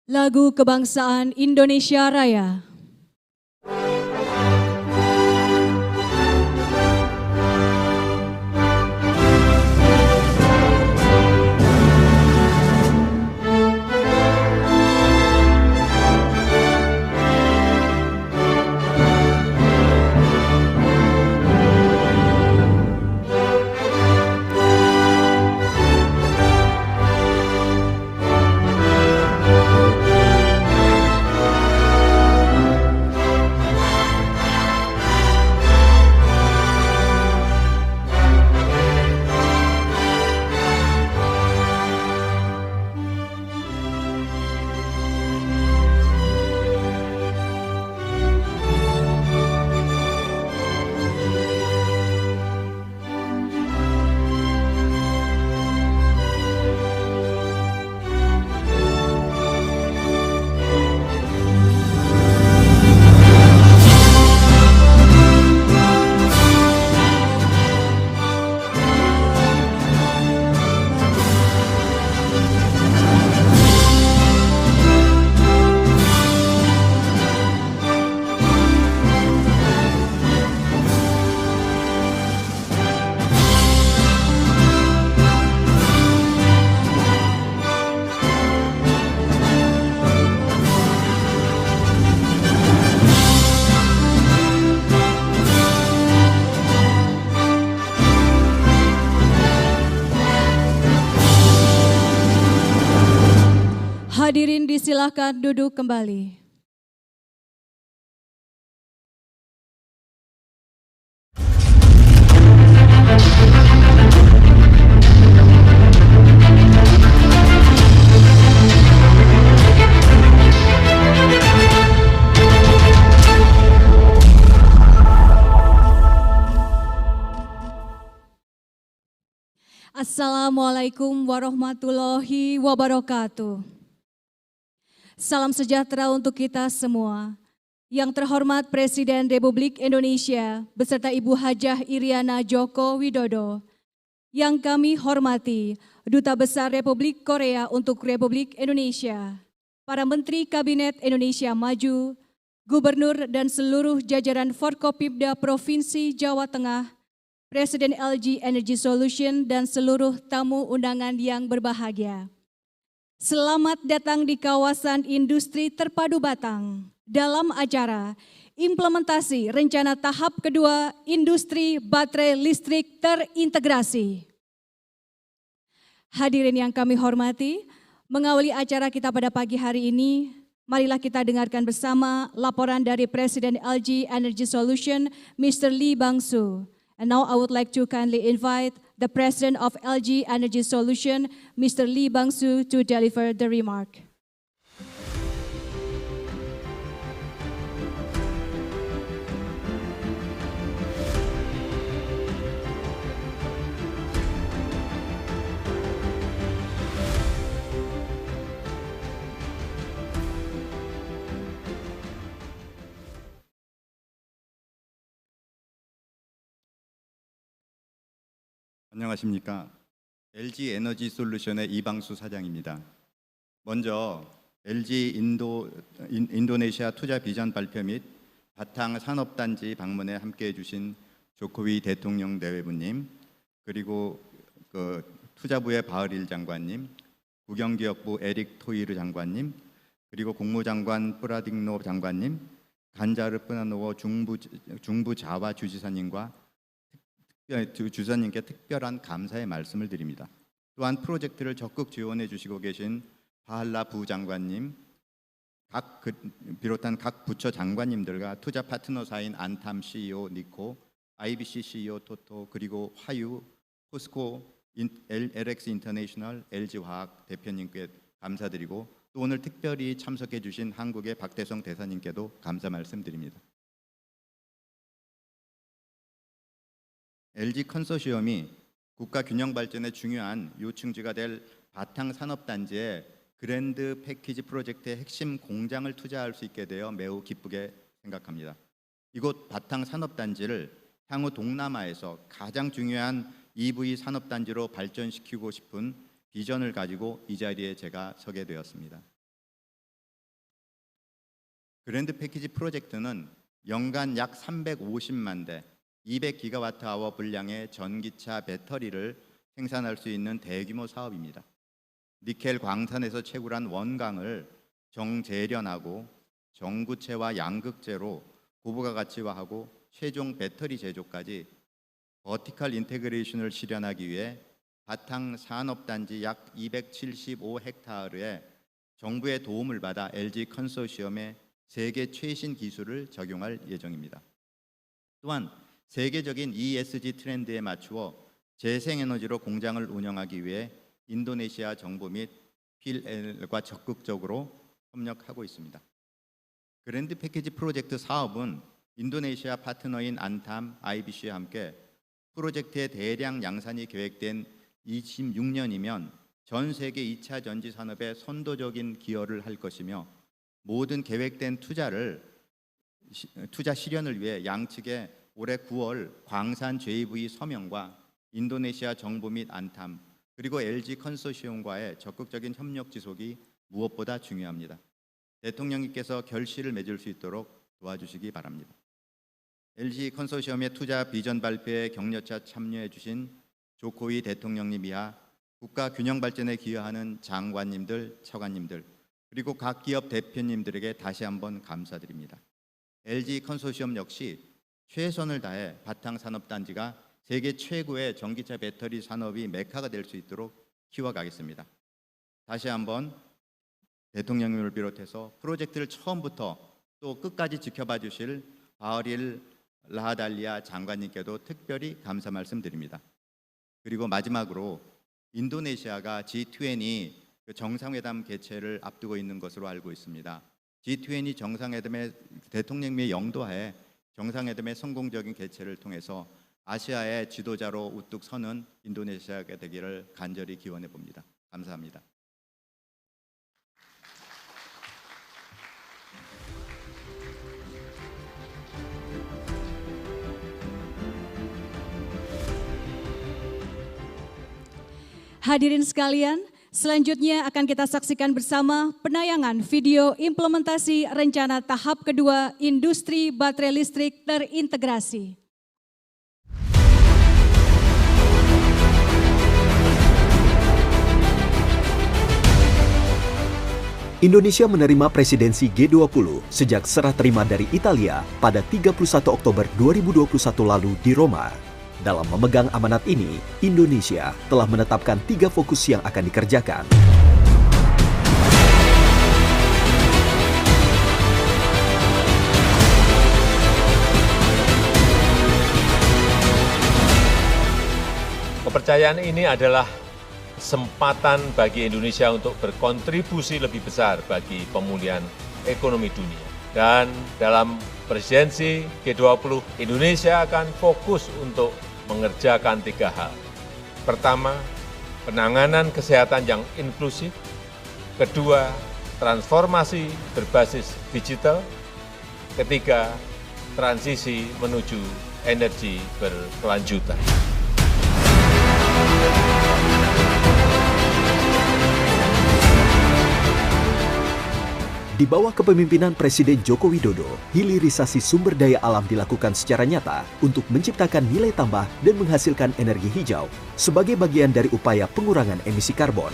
Lagu Kebangsaan Indonesia Raya. Hadirin disilakan duduk kembali. Assalamualaikum warahmatullahi wabarakatuh. Salam sejahtera untuk kita semua. Yang terhormat Presiden Republik Indonesia beserta Ibu Hajah Iriana Joko Widodo. Yang kami hormati Duta Besar Republik Korea untuk Republik Indonesia, para Menteri Kabinet Indonesia Maju, Gubernur dan seluruh jajaran Forkopimda Provinsi Jawa Tengah, Presiden LG Energy Solution dan seluruh tamu undangan yang berbahagia. Selamat datang di kawasan industri terpadu Batang dalam acara implementasi rencana tahap kedua industri baterai listrik terintegrasi. Hadirin yang kami hormati, mengawali acara kita pada pagi hari ini, marilah kita dengarkan bersama laporan dari Presiden LG Energy Solution, Mr. Lee Bang-soo. And now I would like to kindly invite the President of LG Energy Solution, Mr. Lee Bang-soo, to deliver the remark. 안녕하십니까. LG 에너지 솔루션의 이방수 사장입니다. 먼저 LG 인도네시아 투자 비전 발표 및 바탕 산업단지 방문에 함께해 주신 조코위 대통령 내외부님, 그리고 투자부의 바흐릴 장관님, 국영기업부 에릭 토이르 장관님, 그리고 국무장관 프라딩노 장관님, 간자르 프나노워 중부 자와 주지사님과 주사님께 특별한 감사의 말씀을 드립니다. 또한 프로젝트를 적극 지원해 주시고 계신 바할라 부장관님, 비롯한 각 부처 장관님들과 투자 파트너사인 안탐 CEO 니코, IBC CEO 토토, 그리고 화유, 포스코, LX 인터내셔널, LG화학 대표님께 감사드리고, 또 오늘 특별히 참석해 주신 한국의 박대성 대사님께도 감사 말씀드립니다. LG 컨소시엄이 국가 균형 발전의 중요한 요충지가 될 바탕 산업단지에 그랜드 패키지 프로젝트의 핵심 공장을 투자할 수 있게 되어 매우 기쁘게 생각합니다. 이곳 바탕 산업단지를 향후 동남아에서 가장 중요한 EV 산업단지로 발전시키고 싶은 비전을 가지고 이 자리에 제가 서게 되었습니다. 그랜드 패키지 프로젝트는 연간 약 350만 대, 200기가와트아워 분량의 전기차 배터리를 생산할 수 있는 대규모 사업입니다. 니켈 광산에서 채굴한 원강을 정제련하고 전구체와 양극재로 고부가 가치화하고 최종 배터리 제조까지 버티컬 인테그레이션을 실현하기 위해 바탕 산업단지 약 275헥타르에 정부의 도움을 받아 LG 컨소시엄의 세계 최신 기술을 적용할 예정입니다. 또한 세계적인 ESG 트렌드에 맞추어 재생에너지로 공장을 운영하기 위해 인도네시아 정부 및 PLL과 적극적으로 협력하고 있습니다. 그랜드 패키지 프로젝트 사업은 인도네시아 파트너인 안탐, IBC와 함께 프로젝트의 대량 양산이 계획된 26년이면 전 세계 2차 전지 산업에 선도적인 기여를 할 것이며 모든 계획된 투자 실현을 위해 양측에 올해 9월 광산 JV 서명과 인도네시아 정부 및 안탐 그리고 LG 컨소시엄과의 적극적인 협력 지속이 무엇보다 중요합니다. 대통령님께서 결실을 맺을 수 있도록 도와주시기 바랍니다. LG 컨소시엄의 투자 비전 발표에 격려차 참여해 주신 조코이 대통령님 이하 국가 균형 발전에 기여하는 장관님들, 차관님들 그리고 각 기업 대표님들에게 다시 한번 감사드립니다. LG 컨소시엄 역시 최선을 다해 바탕 산업단지가 세계 최고의 전기차 배터리 산업이 메카가 될 수 있도록 키워가겠습니다. 다시 한번 대통령님을 비롯해서 프로젝트를 처음부터 또 끝까지 지켜봐 주실 바흐릴 라하달리아 장관님께도 특별히 감사 말씀드립니다. 그리고 마지막으로 인도네시아가 G20 정상회담 개최를 앞두고 있는 것으로 알고 있습니다. G20 정상회담의 대통령님의 영도하에 정상회담의 성공적인 개최를 통해서 아시아의 지도자로 우뚝 서는 인도네시아가 되기를 간절히 기원해 봅니다. 감사합니다. Hadirin sekalian, selanjutnya akan kita saksikan bersama penayangan video implementasi rencana tahap kedua industri baterai listrik terintegrasi. Indonesia menerima presidensi G20 sejak serah terima dari Italia pada 31 Oktober 2021 lalu di Roma. Dalam memegang amanat ini, Indonesia telah menetapkan 3 fokus yang akan dikerjakan. Kepercayaan ini adalah kesempatan bagi Indonesia untuk berkontribusi lebih besar bagi pemulihan ekonomi dunia. Dan dalam presidensi G20, Indonesia akan fokus untuk mengerjakan 3 hal. Pertama, penanganan kesehatan yang inklusif. Kedua, transformasi berbasis digital. Ketiga, transisi menuju energi berkelanjutan. Di bawah kepemimpinan Presiden Joko Widodo, hilirisasi sumber daya alam dilakukan secara nyata untuk menciptakan nilai tambah dan menghasilkan energi hijau sebagai bagian dari upaya pengurangan emisi karbon.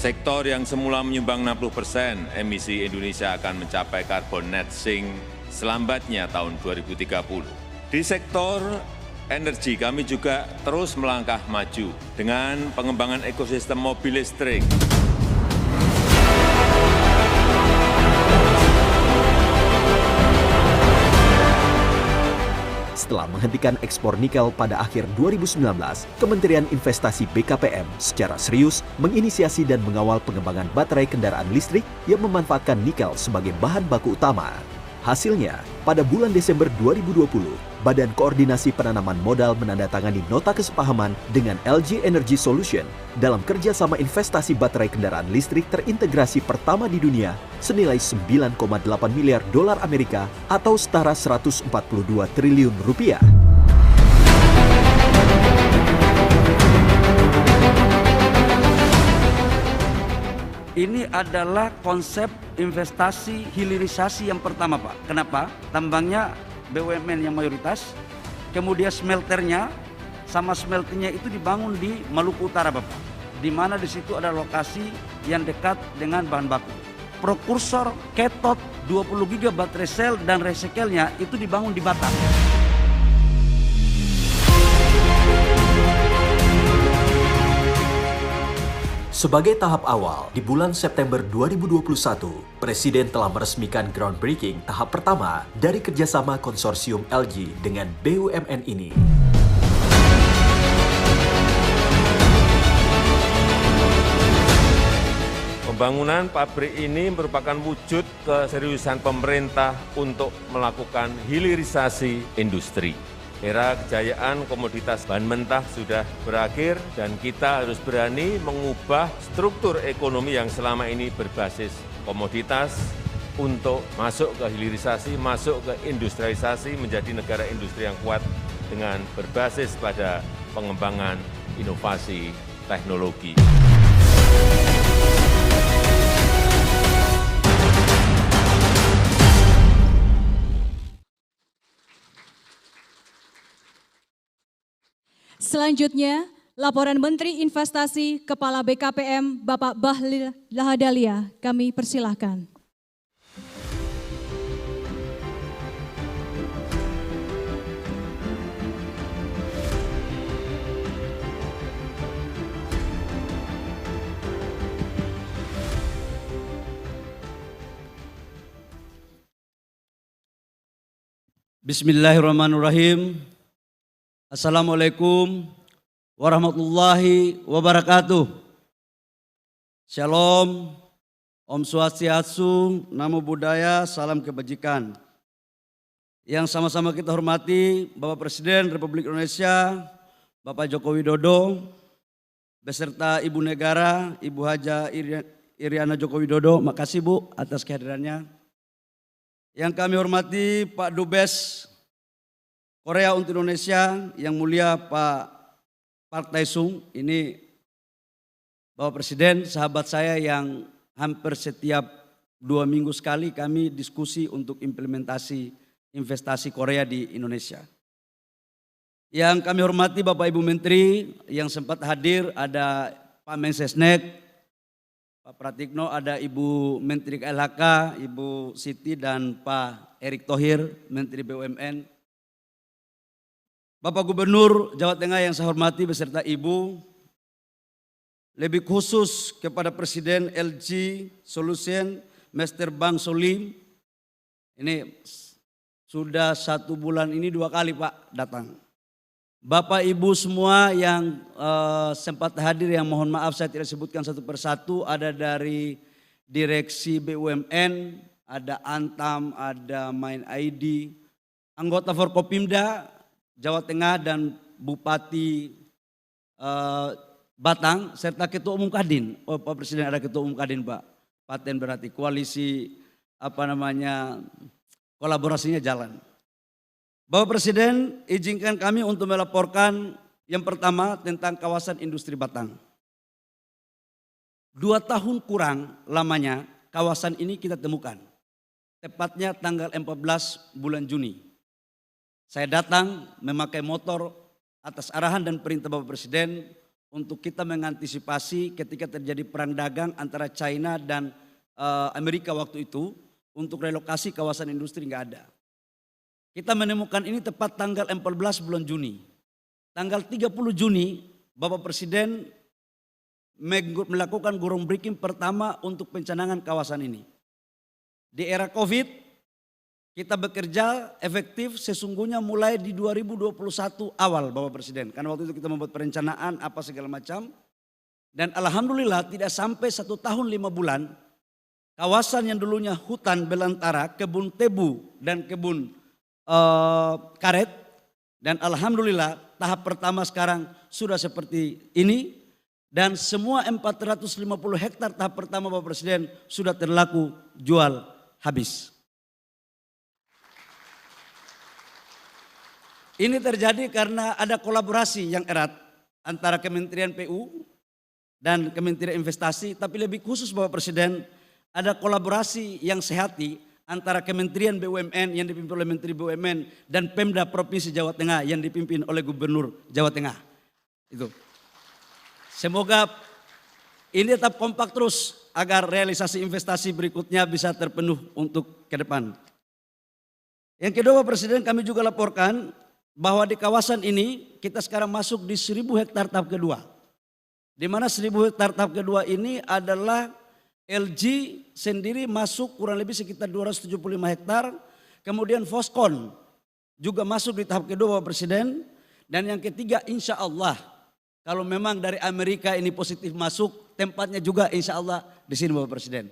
Sektor yang semula menyumbang 60% emisi Indonesia akan mencapai carbon net sink selambatnya tahun 2030. Di sektor energi kami juga terus melangkah maju dengan pengembangan ekosistem mobil listrik. Setelah menghentikan ekspor nikel pada akhir 2019, Kementerian Investasi BKPM secara serius menginisiasi dan mengawal pengembangan baterai kendaraan listrik yang memanfaatkan nikel sebagai bahan baku utama. Hasilnya, pada bulan Desember 2020, Badan Koordinasi Penanaman Modal menandatangani nota kesepahaman dengan LG Energy Solution dalam kerjasama investasi baterai kendaraan listrik terintegrasi pertama di dunia senilai 9,8 miliar dolar Amerika atau setara 142 triliun rupiah. Ini adalah konsep investasi hilirisasi yang pertama, Pak. Kenapa? Tambangnya BUMN yang mayoritas, kemudian smelternya sama smelternya itu dibangun di Maluku Utara, Bapak. Di mana di situ ada lokasi yang dekat dengan bahan baku. Prekursor cathode 20 GB baterai sel dan recycle-nya itu dibangun di Batam. Sebagai tahap awal, di bulan September 2021, Presiden telah meresmikan groundbreaking tahap pertama dari kerjasama konsorsium LG dengan BUMN ini. Pembangunan pabrik ini merupakan wujud keseriusan pemerintah untuk melakukan hilirisasi industri. Era kejayaan komoditas bahan mentah sudah berakhir dan kita harus berani mengubah struktur ekonomi yang selama ini berbasis komoditas untuk masuk ke hilirisasi, masuk ke industrialisasi, menjadi negara industri yang kuat dengan berbasis pada pengembangan inovasi teknologi. Selanjutnya, laporan Menteri Investasi Kepala BKPM Bapak Bahlil Lahadalia, kami persilahkan. Bismillahirrahmanirrahim. Assalamualaikum warahmatullahi wabarakatuh. Shalom, Om Swastiastu, Namo Buddhaya, salam kebajikan. Yang sama-sama kita hormati Bapak Presiden Republik Indonesia, Bapak Joko Widodo, beserta Ibu Negara, Ibu Haja Iriana Joko Widodo, makasih Bu atas kehadirannya. Yang kami hormati Pak Dubes Korea untuk Indonesia, yang mulia Pak Park Tae-sung, ini Bapak Presiden, sahabat saya yang hampir setiap 2 minggu sekali kami diskusi untuk implementasi investasi Korea di Indonesia. Yang kami hormati Bapak Ibu Menteri yang sempat hadir, ada Pak Mensesnek, Pak Pratikno, ada Ibu Menteri KLHK, Ibu Siti dan Pak Erick Thohir, Menteri BUMN. Bapak Gubernur Jawa Tengah yang saya hormati beserta Ibu, lebih khusus kepada Presiden LG Solution, Mr. Bang Solim, ini sudah 1 bulan ini 2 kali Pak datang. Bapak Ibu semua yang sempat hadir, yang mohon maaf saya tidak sebutkan satu persatu, ada dari Direksi BUMN, ada Antam, ada Main ID, anggota Forkopimda Jawa Tengah dan Bupati Batang, serta Ketua Umum Kadin. Oh, Pak Presiden ada Ketua Umum Kadin Pak. Paten berarti koalisi kolaborasinya jalan. Bapak Presiden, izinkan kami untuk melaporkan yang pertama tentang kawasan industri Batang. 2 tahun kurang lamanya kawasan ini kita temukan. Tepatnya tanggal 14 bulan Juni. Saya datang memakai motor atas arahan dan perintah Bapak Presiden untuk kita mengantisipasi ketika terjadi perang dagang antara China dan Amerika waktu itu, untuk relokasi kawasan industri nggak ada. Kita menemukan ini tepat tanggal 14 bulan Juni. Tanggal 30 Juni Bapak Presiden melakukan groundbreaking pertama untuk pencanangan kawasan ini. Di era COVID, kita bekerja efektif sesungguhnya mulai di 2021 awal Bapak Presiden. Karena waktu itu kita membuat perencanaan apa segala macam. Dan alhamdulillah tidak sampai 1 tahun 5 bulan kawasan yang dulunya hutan belantara, kebun tebu dan kebun karet. Dan alhamdulillah tahap pertama sekarang sudah seperti ini. Dan semua 450 hektar tahap pertama Bapak Presiden sudah terlaku jual habis. Ini terjadi karena ada kolaborasi yang erat antara Kementerian PU dan Kementerian Investasi, tapi lebih khusus Bapak Presiden ada kolaborasi yang sehati antara Kementerian BUMN yang dipimpin oleh Menteri BUMN dan Pemda Provinsi Jawa Tengah yang dipimpin oleh Gubernur Jawa Tengah. Itu. Semoga ini tetap kompak terus agar realisasi investasi berikutnya bisa terpenuh untuk ke depan. Yang kedua Bapak Presiden, kami juga laporkan bahwa di kawasan ini kita sekarang masuk di 1000 hektar tahap kedua. Di mana 1000 hektar tahap kedua ini adalah LG sendiri masuk kurang lebih sekitar 275 hektar. Kemudian Foskon juga masuk di tahap kedua Bapak Presiden. Dan yang ketiga insya Allah kalau memang dari Amerika ini positif masuk, tempatnya juga insya Allah di sini Bapak Presiden.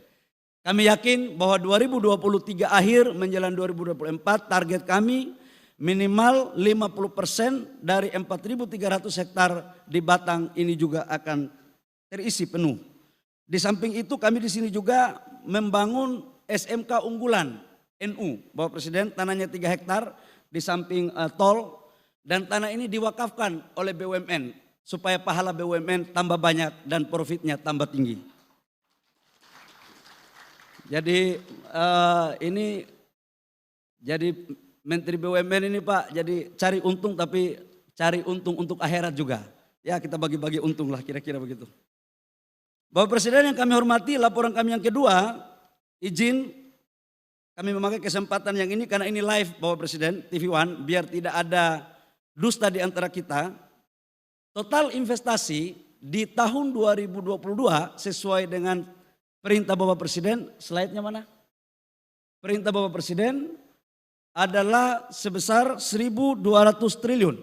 Kami yakin bahwa 2023 akhir menjelang 2024 target kami minimal 50% dari 4.300 hektar di Batang ini juga akan terisi penuh. Di samping itu kami di sini juga membangun SMK unggulan NU. Bapak Presiden, tanahnya 3 hektar di samping tol dan tanah ini diwakafkan oleh BUMN supaya pahala BUMN tambah banyak dan profitnya tambah tinggi. Jadi ini jadi Menteri BUMN ini Pak, jadi cari untung tapi cari untung untuk akhirat juga. Ya kita bagi-bagi untung lah kira-kira begitu. Bapak Presiden yang kami hormati, laporan kami yang kedua, izin kami memakai kesempatan yang ini karena ini live Bapak Presiden, TV One, biar tidak ada dusta di antara kita. Total investasi di tahun 2022 sesuai dengan perintah Bapak Presiden, slide-nya mana? Perintah Bapak Presiden adalah sebesar 1.200 triliun.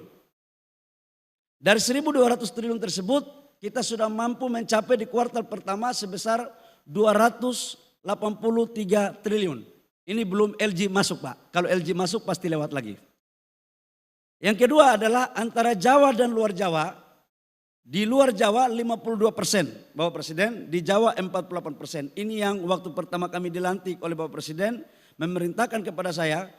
Dari 1.200 triliun tersebut kita sudah mampu mencapai di kuartal pertama sebesar 283 triliun. Ini belum LG masuk Pak. Kalau LG masuk pasti lewat lagi. Yang kedua adalah antara Jawa dan luar Jawa. Di luar Jawa 52% Bapak Presiden, di Jawa 48%. Ini yang waktu pertama kami dilantik oleh Bapak Presiden memerintahkan kepada saya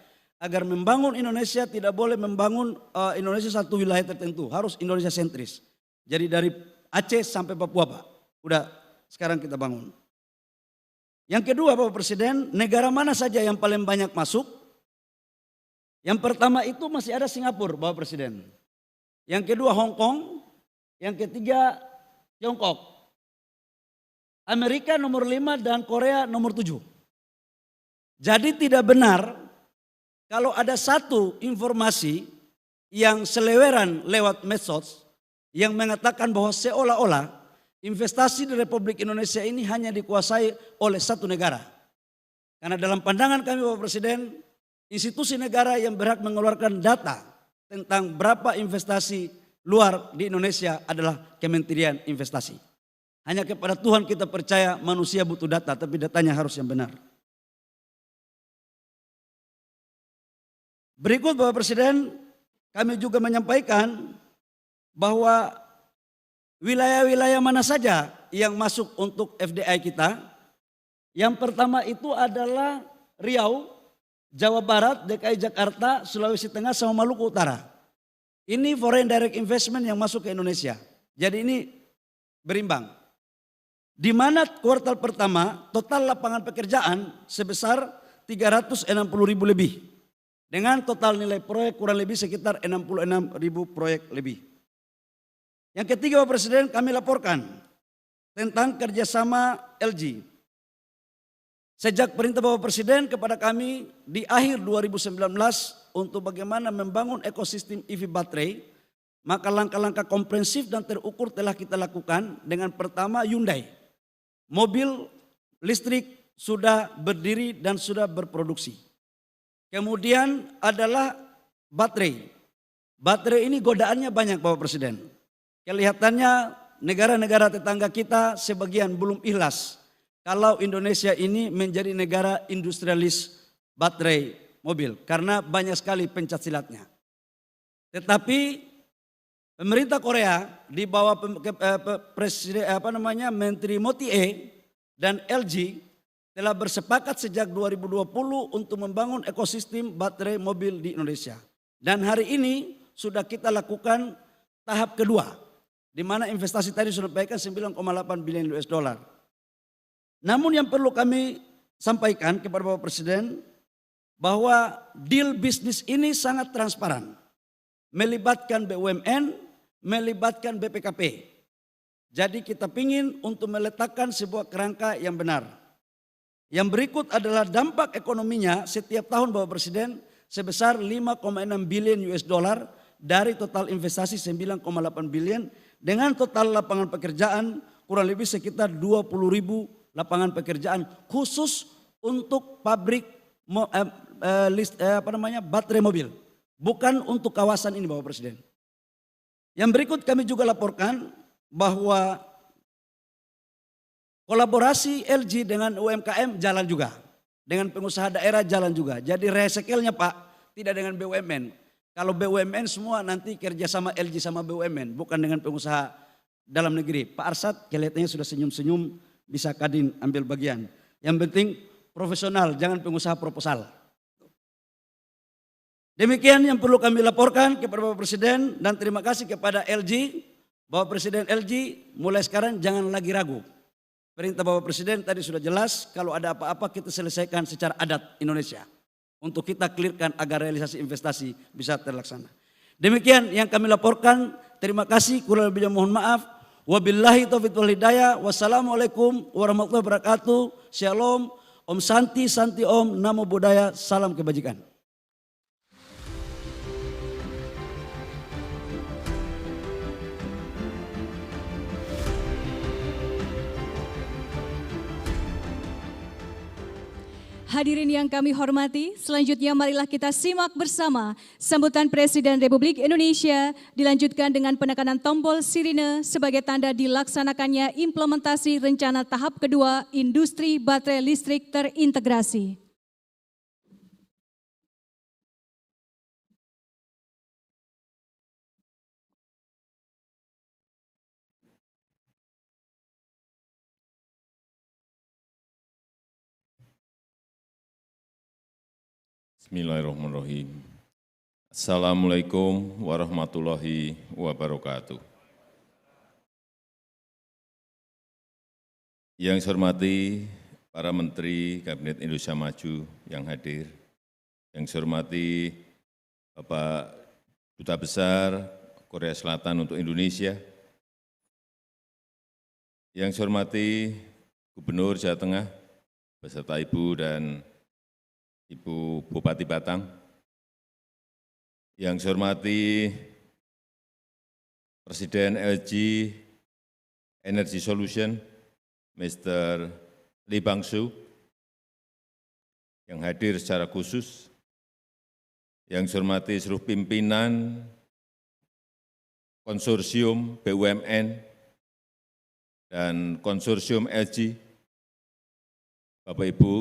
agar membangun Indonesia tidak boleh membangun Indonesia satu wilayah tertentu, harus Indonesia sentris. Jadi dari Aceh sampai Papua Pak, udah sekarang kita bangun. Yang kedua Bapak Presiden, negara mana saja yang paling banyak masuk? Yang pertama itu masih ada Singapura Bapak Presiden. Yang kedua Hong Kong, yang ketiga Tiongkok. Amerika nomor 5 dan Korea nomor 7. Jadi tidak benar kalau ada satu informasi yang seleweran lewat medsos yang mengatakan bahwa seolah-olah investasi di Republik Indonesia ini hanya dikuasai oleh satu negara. Karena dalam pandangan kami Bapak Presiden, institusi negara yang berhak mengeluarkan data tentang berapa investasi luar di Indonesia adalah Kementerian Investasi. Hanya kepada Tuhan kita percaya, manusia butuh data, tapi datanya harus yang benar. Berikut Bapak Presiden, kami juga menyampaikan bahwa wilayah-wilayah mana saja yang masuk untuk FDI kita. Yang pertama itu adalah Riau, Jawa Barat, DKI Jakarta, Sulawesi Tengah sama Maluku Utara. Ini foreign direct investment yang masuk ke Indonesia. Jadi ini berimbang. Di mana kuartal pertama total lapangan pekerjaan sebesar 360.000 lebih. Dengan total nilai proyek kurang lebih sekitar 66.000 proyek lebih. Yang ketiga Bapak Presiden, kami laporkan tentang kerjasama LG. Sejak perintah Bapak Presiden kepada kami di akhir 2019 untuk bagaimana membangun ekosistem EV baterai, maka langkah-langkah komprehensif dan terukur telah kita lakukan. Dengan pertama Hyundai, mobil listrik sudah berdiri dan sudah berproduksi. Kemudian adalah baterai. Baterai ini godaannya banyak Bapak Presiden. Kelihatannya negara-negara tetangga kita sebagian belum ikhlas kalau Indonesia ini menjadi negara industrialis baterai mobil karena banyak sekali pencak silatnya. Tetapi pemerintah Korea di bawah Presiden Menteri Motie dan LG telah bersepakat sejak 2020 untuk membangun ekosistem baterai mobil di Indonesia. Dan hari ini sudah kita lakukan tahap kedua, di mana investasi tadi sudah disampaikan 9,8 billion US dollar. Namun yang perlu kami sampaikan kepada Bapak Presiden, bahwa deal bisnis ini sangat transparan. Melibatkan BUMN, melibatkan BPKP. Jadi kita ingin untuk meletakkan sebuah kerangka yang benar. Yang berikut adalah dampak ekonominya setiap tahun Bapak Presiden sebesar 5,6 billion US dollar dari total investasi 9,8 billion dengan total lapangan pekerjaan kurang lebih sekitar 20.000 lapangan pekerjaan khusus untuk pabrik baterai mobil, bukan untuk kawasan ini Bapak Presiden. Yang berikut kami juga laporkan bahwa kolaborasi LG dengan UMKM jalan juga, dengan pengusaha daerah jalan juga. Jadi resekelnya Pak tidak dengan BUMN. Kalau BUMN semua nanti kerjasama LG sama BUMN, bukan dengan pengusaha dalam negeri. Pak Arsad kelihatannya sudah senyum-senyum, bisa Kadin ambil bagian. Yang penting profesional, jangan pengusaha proposal. Demikian yang perlu kami laporkan kepada Bapak Presiden dan terima kasih kepada LG. Bapak Presiden LG mulai sekarang jangan lagi ragu. Perintah Bapak Presiden tadi sudah jelas, kalau ada apa-apa kita selesaikan secara adat Indonesia. Untuk kita clearkan agar realisasi investasi bisa terlaksana. Demikian yang kami laporkan, terima kasih, kurang lebihnya mohon maaf. Wabillahi taufiq wal hidayah, wassalamualaikum warahmatullahi wabarakatuh, shalom, Om Santi, Santi Om, Namo Buddhaya, salam kebajikan. Hadirin yang kami hormati, selanjutnya marilah kita simak bersama sambutan Presiden Republik Indonesia dilanjutkan dengan penekanan tombol sirine sebagai tanda dilaksanakannya implementasi rencana tahap kedua industri baterai listrik terintegrasi. Bismillahirrahmanirrahim. Assalamualaikum warahmatullahi wabarakatuh. Yang saya hormati para Menteri Kabinet Indonesia Maju yang hadir, yang saya hormati Bapak Duta Besar Korea Selatan untuk Indonesia, yang saya hormati Gubernur Jawa Tengah beserta Ibu dan Ibu Bupati Batang, yang saya hormati Presiden LG Energy Solution, Mr. Lee Bang-soo, yang hadir secara khusus, yang saya hormati seluruh pimpinan konsorsium BUMN dan konsorsium LG, Bapak Ibu,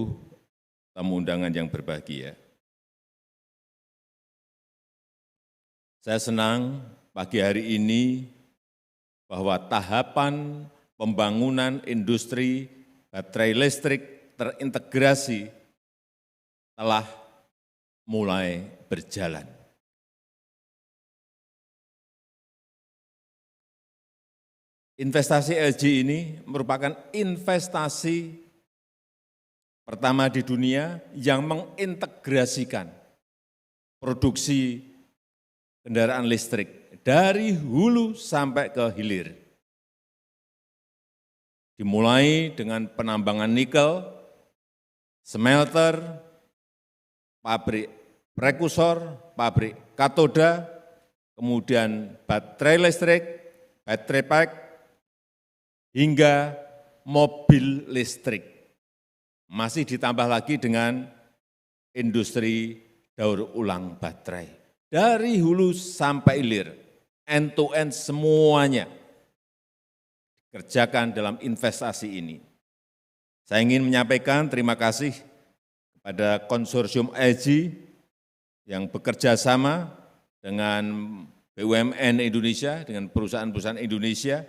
tamu undangan yang berbahagia. Saya senang pagi hari ini bahwa tahapan pembangunan industri baterai listrik terintegrasi telah mulai berjalan. Investasi LG ini merupakan investasi pertama di dunia yang mengintegrasikan produksi kendaraan listrik dari hulu sampai ke hilir. Dimulai dengan penambangan nikel, smelter, pabrik prekursor, pabrik katoda, kemudian baterai listrik, baterai pack, hingga mobil listrik. Masih ditambah lagi dengan industri daur ulang baterai. Dari hulu sampai hilir, end to end semuanya dikerjakan dalam investasi ini. Saya ingin menyampaikan terima kasih kepada konsorsium LG yang bekerja sama dengan BUMN Indonesia, dengan perusahaan-perusahaan Indonesia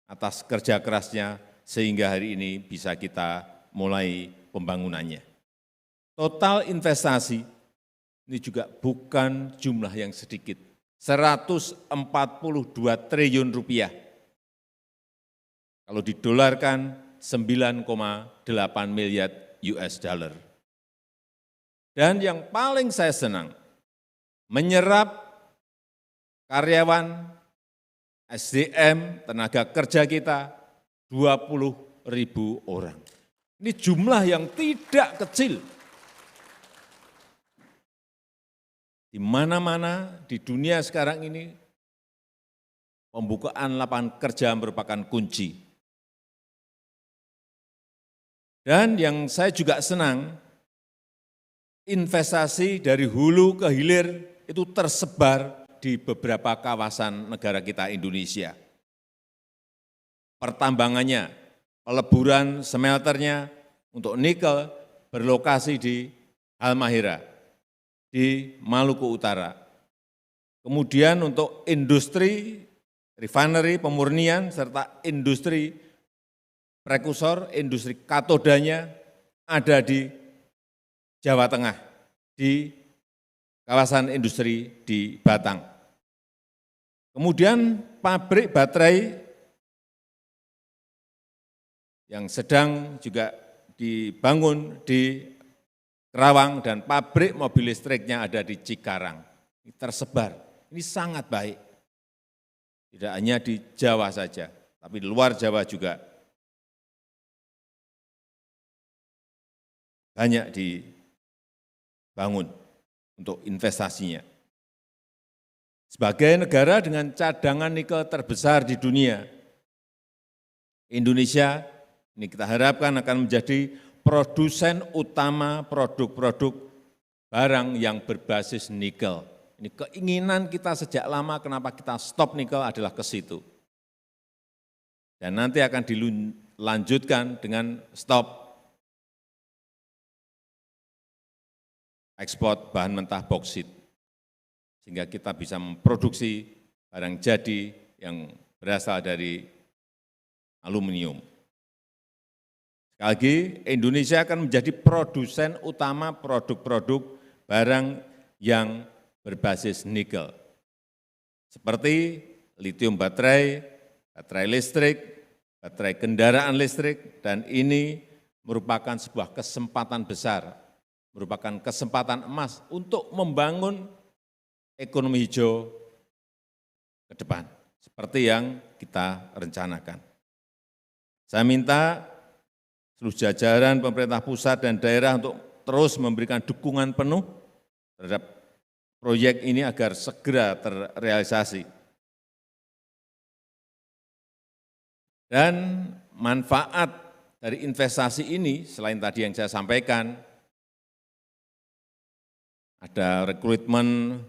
atas kerja kerasnya sehingga hari ini bisa kita mulai pembangunannya. Total investasi ini juga bukan jumlah yang sedikit, 142 triliun rupiah. Kalau didolarkan 9,8 miliar US dollar. Dan yang paling saya senang, menyerap karyawan, SDM, tenaga kerja kita 20.000 orang. Ini jumlah yang tidak kecil. Di mana-mana di dunia sekarang ini, pembukaan lapangan kerja merupakan kunci. Dan yang saya juga senang, investasi dari hulu ke hilir itu tersebar di beberapa kawasan negara kita Indonesia. Pertambangannya, peleburan smelternya untuk nikel berlokasi di Halmahera, di Maluku Utara. Kemudian untuk industri, refinery, pemurnian, serta industri prekursor, industri katodanya ada di Jawa Tengah, di kawasan industri di Batang. Kemudian pabrik baterai yang sedang juga dibangun di Kerawang dan pabrik mobil listriknya ada di Cikarang. Ini tersebar, ini sangat baik. Tidak hanya di Jawa saja, tapi di luar Jawa juga banyak dibangun untuk investasinya. Sebagai negara dengan cadangan nikel terbesar di dunia, Indonesia ini kita harapkan akan menjadi produsen utama produk-produk barang yang berbasis nikel. Ini keinginan kita sejak lama, kenapa kita stop nikel adalah ke situ. Dan nanti akan dilanjutkan dengan stop ekspor bahan mentah boksit, sehingga kita bisa memproduksi barang jadi yang berasal dari aluminium. Sekali lagi, Indonesia akan menjadi produsen utama produk-produk barang yang berbasis nikel, seperti litium baterai, baterai listrik, baterai kendaraan listrik, dan ini merupakan sebuah kesempatan besar, merupakan kesempatan emas untuk membangun ekonomi hijau ke depan, seperti yang kita rencanakan. Saya minta seluruh jajaran pemerintah pusat dan daerah untuk terus memberikan dukungan penuh terhadap proyek ini agar segera terrealisasi. Dan manfaat dari investasi ini, selain tadi yang saya sampaikan, ada rekrutmen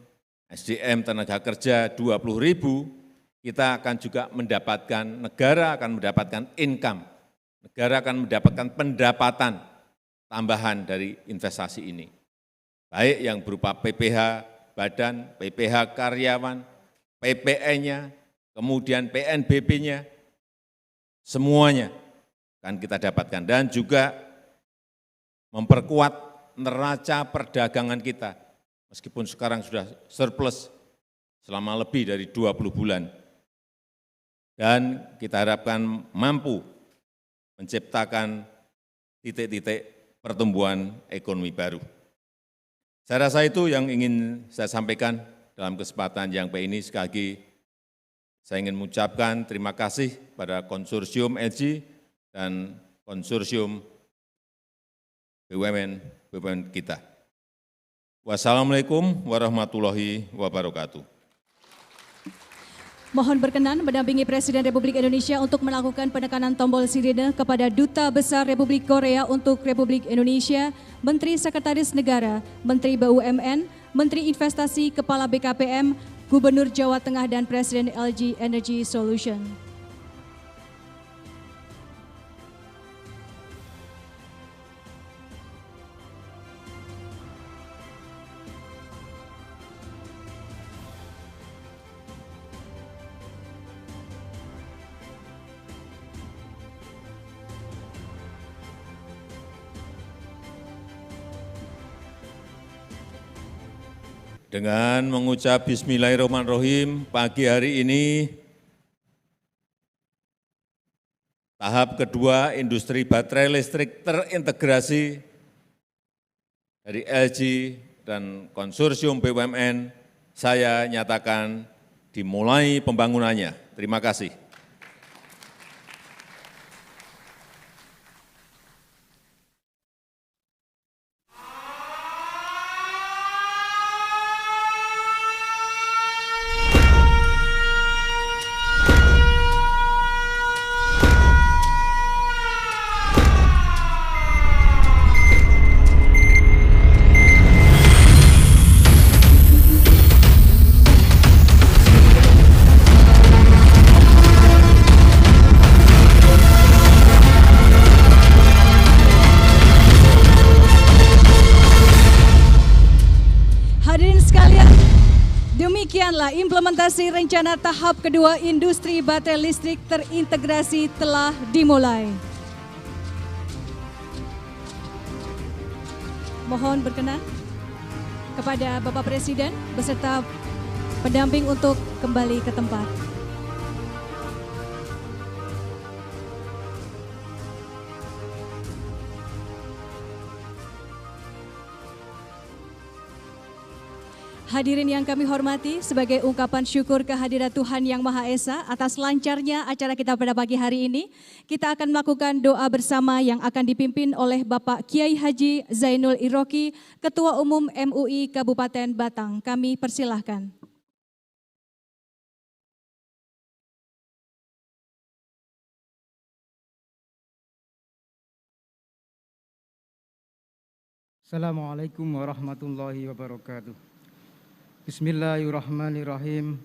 SDM tenaga kerja 20.000, kita akan juga mendapatkan, negara akan mendapatkan income, negara akan mendapatkan pendapatan tambahan dari investasi ini. Baik yang berupa PPH badan, PPH karyawan, PPN-nya, kemudian PNBP-nya, semuanya akan kita dapatkan. Dan juga memperkuat neraca perdagangan kita. Meskipun sekarang sudah surplus selama lebih dari 20 bulan. Dan kita harapkan mampu menciptakan titik-titik pertumbuhan ekonomi baru. Saya rasa itu yang ingin saya sampaikan dalam kesempatan yang baik ini. Sekali lagi, saya ingin mengucapkan terima kasih pada konsorsium LG dan konsorsium BUMN kita. Wassalamualaikum warahmatullahi wabarakatuh. Mohon berkenan mendampingi Presiden Republik Indonesia untuk melakukan penekanan tombol sirine kepada Duta Besar Republik Korea untuk Republik Indonesia, Menteri Sekretaris Negara, Menteri BUMN, Menteri Investasi, Kepala BKPM, Gubernur Jawa Tengah, dan Presiden LG Energy Solution. Dengan mengucap Bismillahirrahmanirrahim, pagi hari ini tahap kedua industri baterai listrik terintegrasi dari LG dan konsorsium BUMN saya nyatakan dimulai pembangunannya. Terima kasih. Hadirin sekalian, demikianlah implementasi rencana tahap kedua industri baterai listrik terintegrasi telah dimulai. Mohon berkenan kepada Bapak Presiden beserta pendamping untuk kembali ke tempat. Hadirin yang kami hormati, sebagai ungkapan syukur kehadirat Tuhan Yang Maha Esa atas lancarnya acara kita pada pagi hari ini, kita akan melakukan doa bersama yang akan dipimpin oleh Bapak Kiai Haji Zainul Iroki, Ketua Umum MUI Kabupaten Batang. Kami persilahkan. Assalamualaikum warahmatullahi wabarakatuh. Bismillahirrahmanirrahim.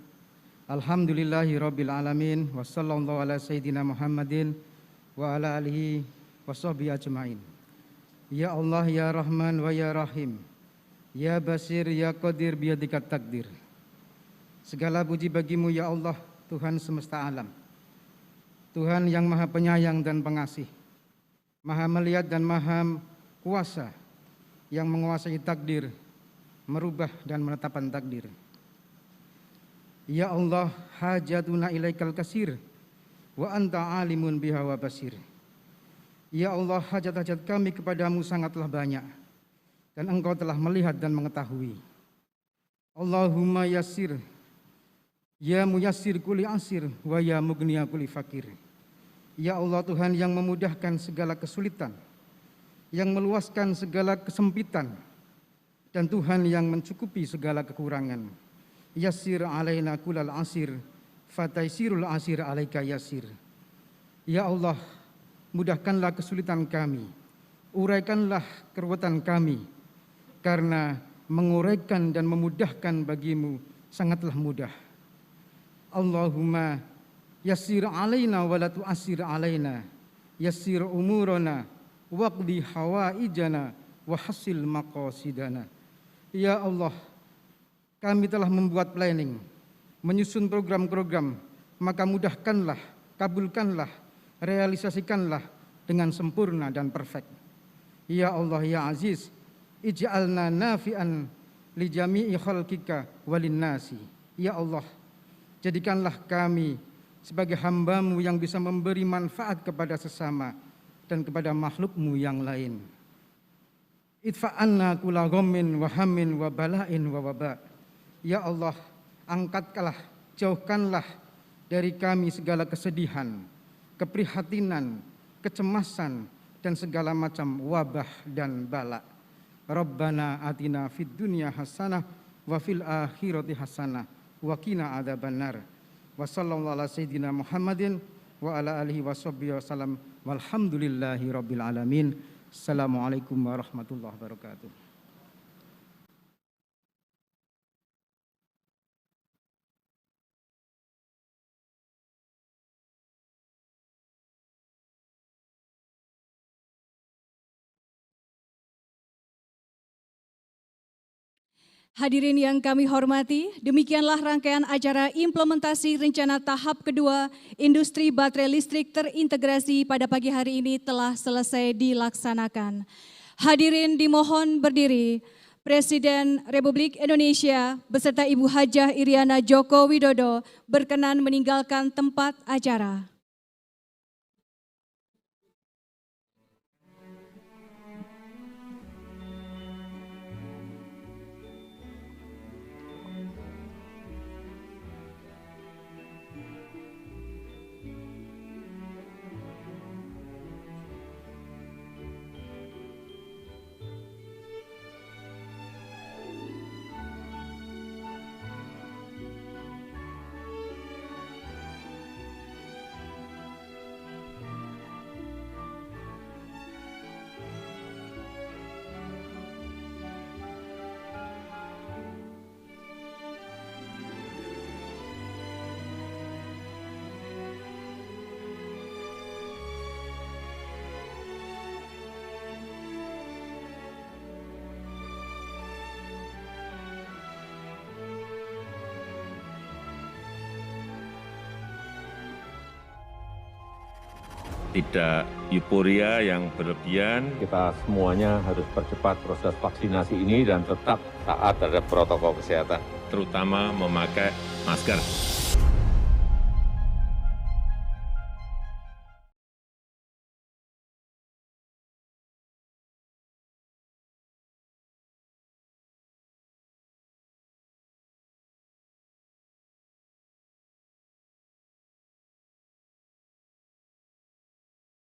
Alhamdulillahi rabbil alamin. Wassallallahu ala sayyidina Muhammadin wa ala alihi wa sahbihi ajma'in. Ya Allah, ya Rahman wa ya Rahim. Ya Basir, ya Qadir, biyadikat takdir. Segala puji bagimu ya Allah, Tuhan semesta alam. Tuhan yang maha penyayang dan pengasih, maha melihat dan maha kuasa, yang menguasai takdir, merubah dan menetapkan takdir. Ya Allah, hajatuna ilaikal kasir, wa anta alimun biha wa basir. Ya Allah, hajat-hajat kami kepadamu sangatlah banyak, dan engkau telah melihat dan mengetahui. Allahumma yassir, ya muyassir kuli asir, wa ya mugniya kuli fakir. Ya Allah, Tuhan yang memudahkan segala kesulitan, yang meluaskan segala kesempitan, dan Tuhan yang mencukupi segala kekurangan. Yassir alaina kulal asir, fataisirul asir alaika yassir. Ya Allah, mudahkanlah kesulitan kami, uraikanlah keruwetan kami, karena menguraikan dan memudahkan bagimu sangatlah mudah. Allahumma yassir alaina wa la tu'assir alaina, yassir umurana waqdi hawaijana wa hasil maqasidana. Ya Allah, kami telah membuat planning, menyusun program-program, maka mudahkanlah, kabulkanlah, realisasikanlah dengan sempurna dan perfect. Ya Allah, ya Aziz, ij'alna nafi'an li jami'i khalqika walin nasi. Ya Allah, jadikanlah kami sebagai hamba-Mu yang bisa memberi manfaat kepada sesama dan kepada makhluk-Mu yang lain. Idfa'anna kula ghammin wa hammin wa bala'in wa waba. Ya Allah, angkatkanlah, jauhkanlah dari kami segala kesedihan, keprihatinan, kecemasan, dan segala macam wabah dan bala. Rabbana atina fid dunya hasanah wa fil akhirati hasanah wa qina adzabannar. Wa sallallahu ala sayyidina Muhammadin wa ala alihi wa sahbihi wasallam. Walhamdulillahi rabbil alamin. Assalamualaikum warahmatullahi wabarakatuh. Hadirin yang kami hormati, demikianlah rangkaian acara implementasi rencana tahap kedua industri baterai listrik terintegrasi pada pagi hari ini telah selesai dilaksanakan. Hadirin dimohon berdiri, Presiden Republik Indonesia beserta Ibu Hajah Iriana Joko Widodo berkenan meninggalkan tempat acara. Tidak euforia yang berlebihan. Kita semuanya harus percepat proses vaksinasi ini dan tetap taat terhadap protokol kesehatan. Terutama memakai masker.